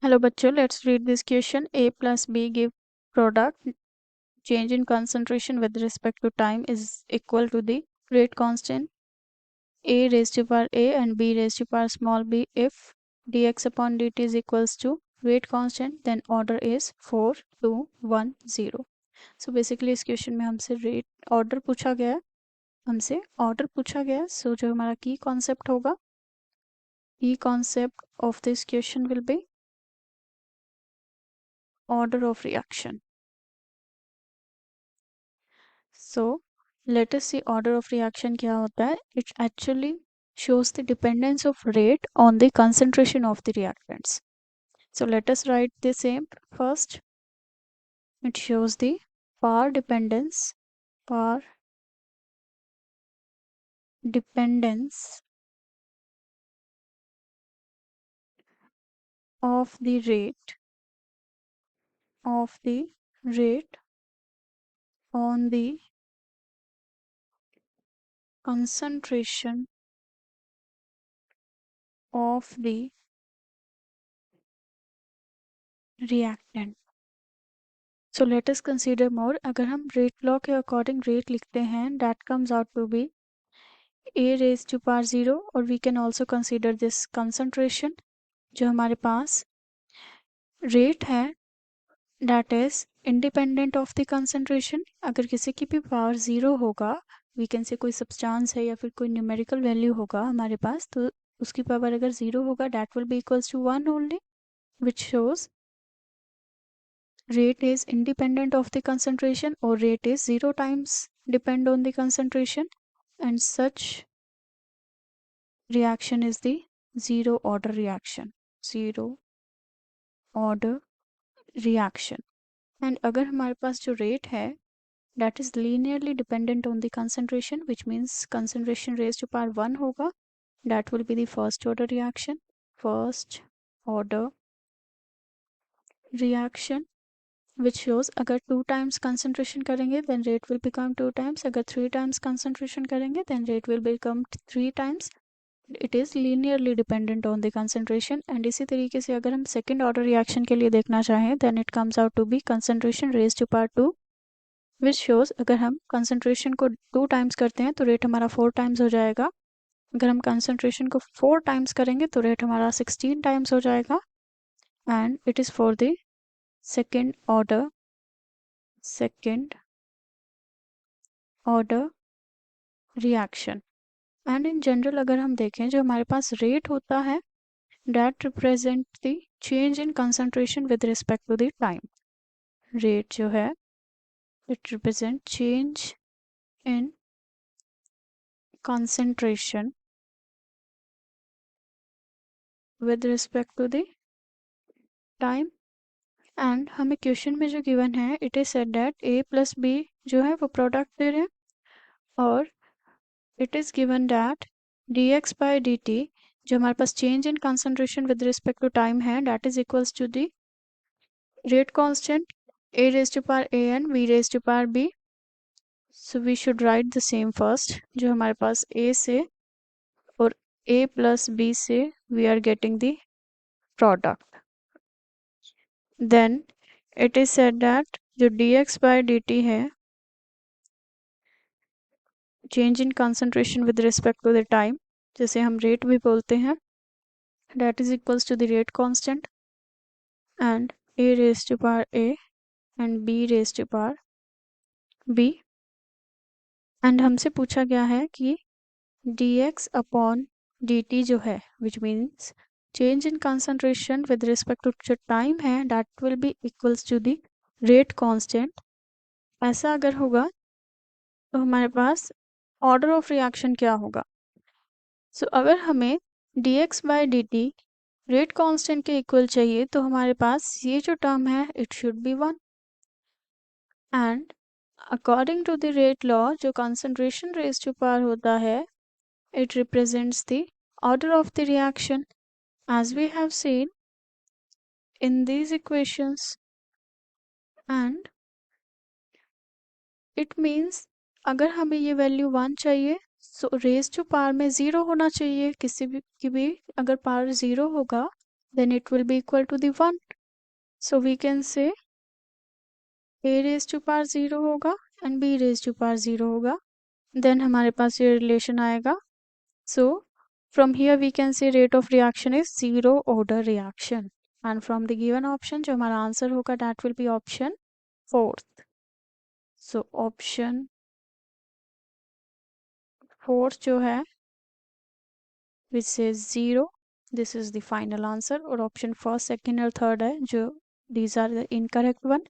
Hello बच्चों, let's read this question. A plus B give product. Change in concentration with respect to time is equal to the rate constant a raised to power a and b raised to power small b. If dx upon dt is equals to rate constant, then order is 4 2 1 0. So basically इस question में हमसे rate order पूछा गया है. सो जो हमारा की concept होगा, की concept of this question will be order of reaction. So let us see order of reaction क्या होता है. It actually shows the dependence of rate on the concentration of the reactants. So let us write the same first. It shows the power dependence of the rate on the concentration of the reactant. So let us consider more. अगर हम rate law के according rate लिखते हैं, that comes out to be a raised to power 0, और we can also consider this concentration. जो हमारे पास rate है that is independent of the concentration. अगर किसी की भी पावर 0 होगा, we can say कोई सब्सटेंस है या फिर कोई न्यूमेरिकल वैल्यू होगा हमारे पास, तो उसकी पावर अगर 0 होगा that will be equals to 1 only, which shows rate is independent of the concentration, or rate is 0 times depend on the concentration, and such reaction is the zero order reaction. And अगर हमारे पास जो rate है that is linearly dependent on the concentration, which means concentration raised to power 1 होगा, that will be the first order reaction, which shows अगर 2 times concentration करेंगे then rate will become 2 times, अगर 3 times concentration करेंगे then rate will become 3 times. It is linearly dependent on the concentration. And इसी तरीके से अगर हम second order reaction के लिए देखना चाहें, then it comes out to be concentration raised to power 2, which shows अगर हम concentration को 2 times करते हैं तो rate हमारा 4 times हो जाएगा. अगर हम concentration को 4 times करेंगे तो rate हमारा 16 times हो जाएगा. And it is for the second order reaction. And in general अगर हम देखें, जो हमारे पास rate होता है that represent the change in concentration with respect to the time. Rate जो है it represent change in concentration with respect to the time. And हमें क्वेश्चन में जो गिवन है, it is said that a plus b जो है वो product दे रहे हैं, और it is given that dx by dt जो हमारे पास change in concentration with respect to time है, that is equals to the rate constant a raised to power a and b raised to power b. So we should write the same first. जो हमारे पास a से और a plus b से we are getting the product. Then it is said that जो dx by dt है, change in concentration with respect to the time, जैसे हम rate भी बोलते हैं, that is equals to the rate constant and a raised to power a and b raised to power b. and हमसे पूछा गया है कि dx upon dt जो है, which means change in concentration with respect to जो time है, that will be equals to the rate constant. ऐसा अगर होगा तो हमारे पास order of reaction क्या होगा. So अगर हमें dx by dt rate constant के इक्वल चाहिए तो हमारे पास ये जो टर्म है it should be 1. and according to the rate law, जो concentration raised to power होता है, it represents the order of the reaction, as we have seen in these equations. And it means अगर हमें ये value 1 चाहिए, सो raise to power में 0 होना चाहिए. किसी भी की भी अगर पावर 0 होगा then it will be equal to the 1. So we can say a raised to power 0 होगा and b raised to power 0 होगा. Then हमारे पास ये relation आएगा. So from here we can say rate of reaction is zero order reaction. And from the given option जो हमारा answer होगा that will be option 4th. So option 4th जो है which says 0, this is the final answer. और option 1st, 2nd और 3rd है जो these are the incorrect one.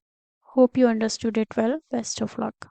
Hope you understood it well. Best of luck.